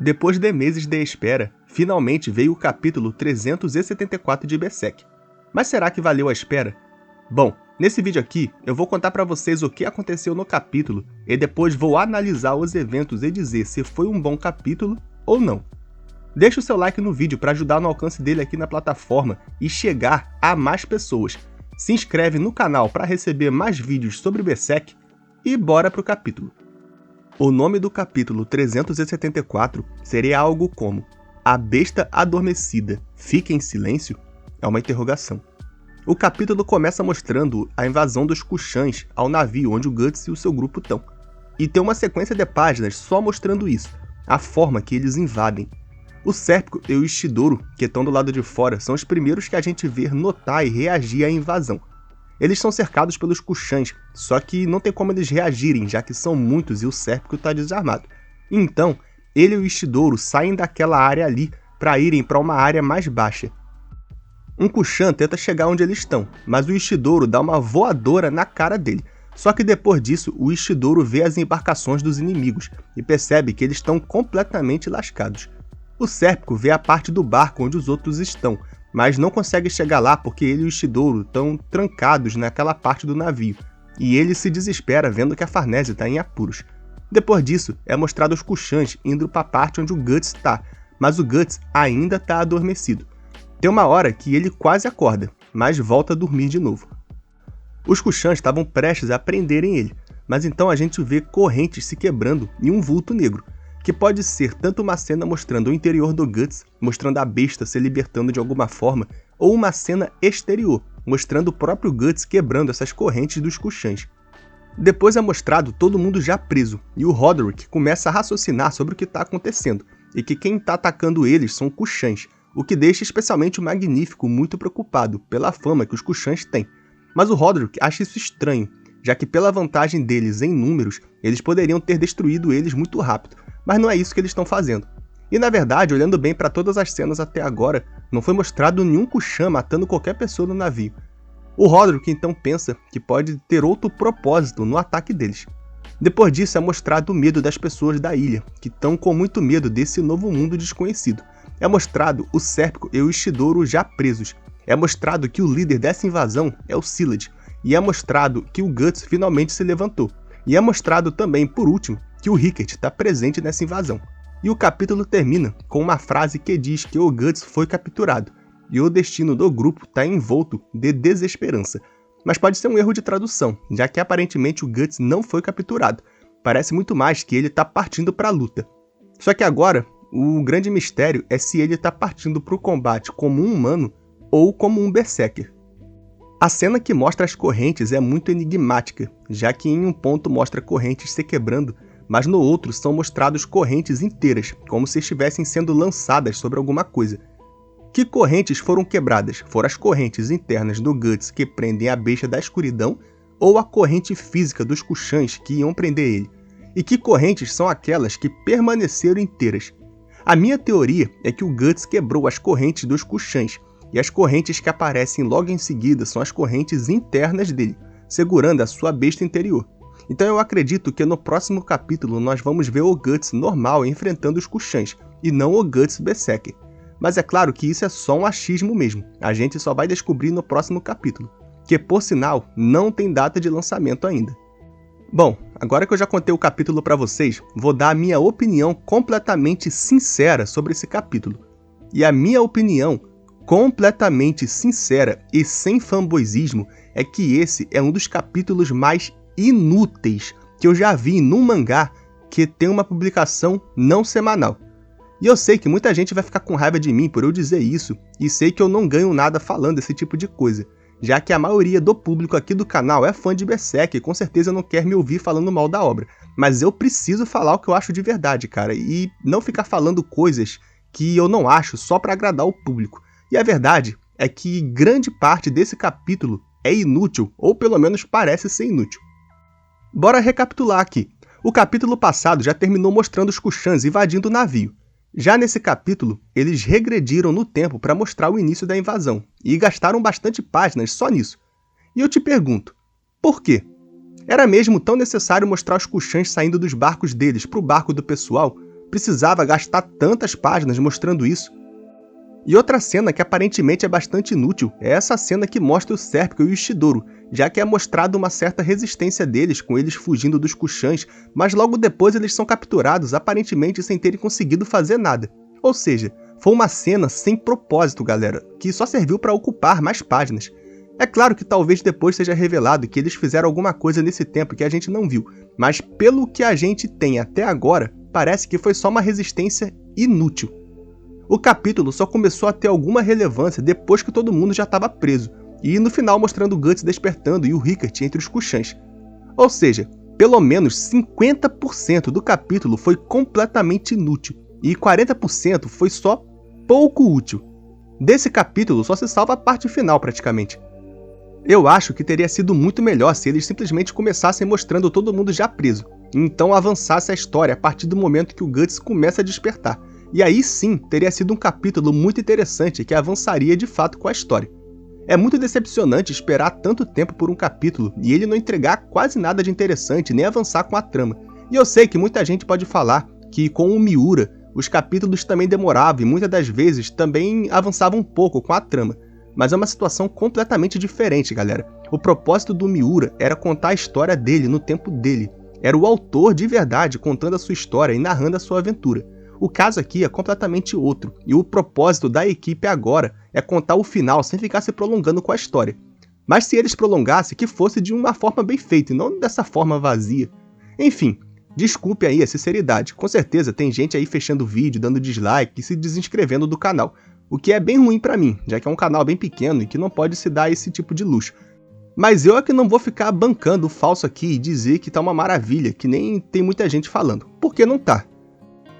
Depois de meses de espera, finalmente veio o capítulo 374 de Berserk. Mas será que valeu a espera? Bom, nesse vídeo aqui eu vou contar pra vocês o que aconteceu no capítulo e depois vou analisar os eventos e dizer se foi um bom capítulo ou não. Deixa o seu like no vídeo para ajudar no alcance dele aqui na plataforma e chegar a mais pessoas. Se inscreve no canal para receber mais vídeos sobre Berserk e bora pro capítulo. O nome do capítulo 374 seria algo como A Besta Adormecida Fica em Silêncio? É uma interrogação. O capítulo começa mostrando a invasão dos Kushans ao navio onde o Guts e o seu grupo estão. E tem uma sequência de páginas só mostrando isso, a forma que eles invadem. O Sérpico e o Ishidoro, que estão do lado de fora, são os primeiros que a gente vê notar e reagir à invasão. Eles são cercados pelos Kushans, só que não tem como eles reagirem, já que são muitos e o Sérpico está desarmado. Então, ele e o Ishidoro saem daquela área ali para irem para uma área mais baixa. Um Kushan tenta chegar onde eles estão, mas o Ishidoro dá uma voadora na cara dele. Só que depois disso, o Ishidoro vê as embarcações dos inimigos e percebe que eles estão completamente lascados. O Sérpico vê a parte do barco onde os outros estão, mas não consegue chegar lá porque ele e o Ishidoro estão trancados naquela parte do navio, e ele se desespera vendo que a Farnese está em apuros. Depois disso, é mostrado os Kushans indo para a parte onde o Guts está, mas o Guts ainda está adormecido. Tem uma hora que ele quase acorda, mas volta a dormir de novo. Os Kushans estavam prestes a prenderem ele, mas então a gente vê correntes se quebrando e um vulto negro, que pode ser tanto uma cena mostrando o interior do Guts, mostrando a besta se libertando de alguma forma, ou uma cena exterior, mostrando o próprio Guts quebrando essas correntes dos Kushans. Depois é mostrado todo mundo já preso, e o Roderick começa a raciocinar sobre o que está acontecendo, e que quem está atacando eles são Kushans, o que deixa especialmente o Magnífico muito preocupado pela fama que os Kushans têm. Mas o Roderick acha isso estranho, já que pela vantagem deles em números, eles poderiam ter destruído eles muito rápido, mas não é isso que eles estão fazendo. E na verdade, olhando bem para todas as cenas até agora, não foi mostrado nenhum Kushan matando qualquer pessoa no navio. O Roderick então pensa que pode ter outro propósito no ataque deles. Depois disso é mostrado o medo das pessoas da ilha, que estão com muito medo desse novo mundo desconhecido. É mostrado o Sérpico e o Ishidoro já presos. É mostrado que o líder dessa invasão é o Scyllad. E é mostrado que o Guts finalmente se levantou. E é mostrado também, por último, que o Rickert está presente nessa invasão. E o capítulo termina com uma frase que diz que o Guts foi capturado, e o destino do grupo está envolto de desesperança. Mas pode ser um erro de tradução, já que aparentemente o Guts não foi capturado. Parece muito mais que ele está partindo para a luta. Só que agora, o grande mistério é se ele está partindo para o combate como um humano ou como um Berserker. A cena que mostra as correntes é muito enigmática, já que em um ponto mostra correntes se quebrando, mas no outro são mostrados correntes inteiras, como se estivessem sendo lançadas sobre alguma coisa. Que correntes foram quebradas? Foram as correntes internas do Guts que prendem a besta da escuridão ou a corrente física dos Kushans que iam prender ele? E que correntes são aquelas que permaneceram inteiras? A minha teoria é que o Guts quebrou as correntes dos Kushans, e as correntes que aparecem logo em seguida são as correntes internas dele, segurando a sua besta interior. Então eu acredito que no próximo capítulo nós vamos ver o Guts normal enfrentando os Kushans, e não o Guts Berserker. Mas é claro que isso é só um achismo mesmo, a gente só vai descobrir no próximo capítulo, que por sinal não tem data de lançamento ainda. Bom, agora que eu já contei o capítulo para vocês, vou dar a minha opinião completamente sincera sobre esse capítulo. E a minha opinião completamente sincera e sem fanboyismo é que esse é um dos capítulos mais inúteis que eu já vi num mangá que tem uma publicação não semanal. E eu sei que muita gente vai ficar com raiva de mim por eu dizer isso, e sei que eu não ganho nada falando esse tipo de coisa, já que a maioria do público aqui do canal é fã de Berserk e com certeza não quer me ouvir falando mal da obra. Mas eu preciso falar o que eu acho de verdade, cara, e não ficar falando coisas que eu não acho só para agradar o público. E a verdade é que grande parte desse capítulo é inútil, ou pelo menos parece ser inútil. Bora recapitular aqui. O capítulo passado já terminou mostrando os Kushans invadindo o navio. Já nesse capítulo, eles regrediram no tempo para mostrar o início da invasão, e gastaram bastante páginas só nisso. E eu te pergunto, por quê? Era mesmo tão necessário mostrar os Kushans saindo dos barcos deles para o barco do pessoal? Precisava gastar tantas páginas mostrando isso? E outra cena que aparentemente é bastante inútil é essa cena que mostra o Serpico e o Ishidoro, já que é mostrado uma certa resistência deles com eles fugindo dos Kushans, mas logo depois eles são capturados, aparentemente sem terem conseguido fazer nada. Ou seja, foi uma cena sem propósito, galera, que só serviu para ocupar mais páginas. É claro que talvez depois seja revelado que eles fizeram alguma coisa nesse tempo que a gente não viu, mas pelo que a gente tem até agora, parece que foi só uma resistência inútil. O capítulo só começou a ter alguma relevância depois que todo mundo já estava preso, e no final mostrando o Guts despertando e o Rickert entre os Kushans. Ou seja, pelo menos 50% do capítulo foi completamente inútil, e 40% foi só pouco útil. Desse capítulo só se salva a parte final praticamente. Eu acho que teria sido muito melhor se eles simplesmente começassem mostrando todo mundo já preso, e então avançasse a história a partir do momento que o Guts começa a despertar. E aí sim, teria sido um capítulo muito interessante que avançaria de fato com a história. É muito decepcionante esperar tanto tempo por um capítulo e ele não entregar quase nada de interessante nem avançar com a trama. E eu sei que muita gente pode falar que com o Miura, os capítulos também demoravam e muitas das vezes também avançavam um pouco com a trama. Mas é uma situação completamente diferente, galera. O propósito do Miura era contar a história dele no tempo dele. Era o autor de verdade contando a sua história e narrando a sua aventura. O caso aqui é completamente outro, e o propósito da equipe agora é contar o final sem ficar se prolongando com a história. Mas se eles prolongassem, que fosse de uma forma bem feita e não dessa forma vazia. Enfim, desculpe aí a sinceridade, com certeza tem gente aí fechando o vídeo, dando dislike e se desinscrevendo do canal, o que é bem ruim pra mim, já que é um canal bem pequeno e que não pode se dar esse tipo de luxo. Mas eu é que não vou ficar bancando o falso aqui e dizer que tá uma maravilha, que nem tem muita gente falando, porque não tá.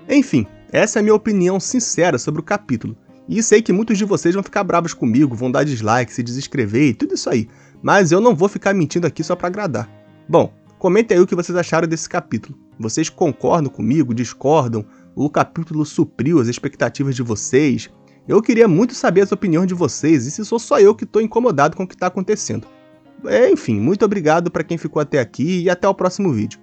Enfim, essa é a minha opinião sincera sobre o capítulo, e sei que muitos de vocês vão ficar bravos comigo, vão dar dislike, se desinscrever e tudo isso aí, mas eu não vou ficar mentindo aqui só pra agradar. Bom, comentem aí o que vocês acharam desse capítulo. Vocês concordam comigo, discordam? O capítulo supriu as expectativas de vocês? Eu queria muito saber as opiniões de vocês e se sou só eu que estou incomodado com o que está acontecendo. Enfim, muito obrigado para quem ficou até aqui e até o próximo vídeo.